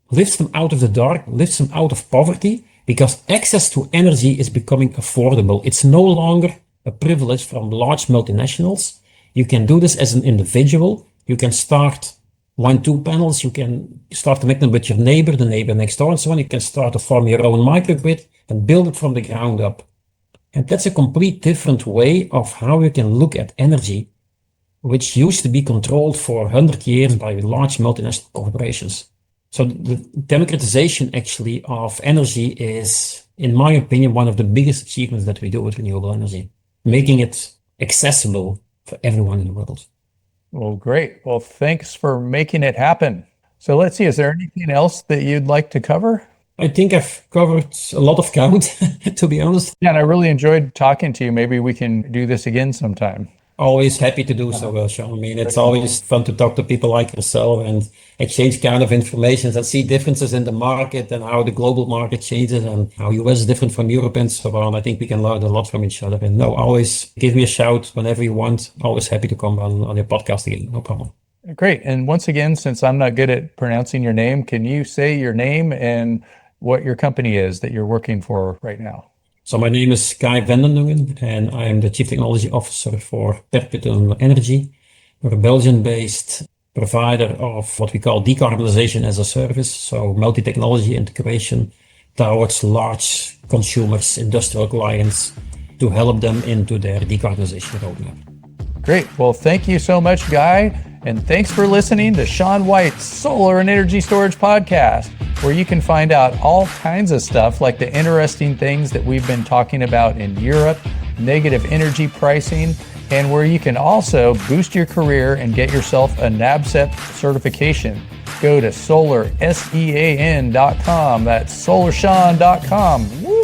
lifts them out of the dark, lifts them out of poverty, because access to energy is becoming affordable. It's no longer a privilege from large multinationals. You can do this as an individual. You can start 1, 2 panels. You can start to make them with your neighbor, the neighbor next door, and so on. You can start to form your own microgrid and build it from the ground up. And that's a complete different way of how you can look at energy, which used to be controlled for 100 years by large multinational corporations. So the democratization actually of energy is, in my opinion, one of the biggest achievements that we do with renewable energy, making it accessible for everyone in the world. Well, great. Well, thanks for making it happen. So let's see, is there anything else that you'd like to cover? I think I've covered a lot of ground, to be honest. Yeah, and I really enjoyed talking to you. Maybe we can do this again sometime. Always happy to do so, Sean. I mean, it's always fun to talk to people like yourself and exchange kind of information and see differences in the market and how the global market changes and how US is different from Europe and so on. I think we can learn a lot from each other. And no, always give me a shout whenever you want. Always happy to come on your podcast again. No problem. Great. And once again, since I'm not good at pronouncing your name, can you say your name and what your company is that you're working for right now? So my name is Guy Vandendungen and I am the Chief Technology Officer for Perpetum Energy. We're a Belgian-based provider of what we call decarbonization as a service. So multi-technology integration towards large consumers, industrial clients, to help them into their decarbonization roadmap. Great. Well, thank you so much, Guy. And thanks for listening to Shawn White's Solar and Energy Storage Podcast, where you can find out all kinds of stuff like the interesting things that we've been talking about in Europe, negative energy pricing, and where you can also boost your career and get yourself a NABCEP certification. Go to SolarSEAN.com. That's SolarSEAN.com. Woo!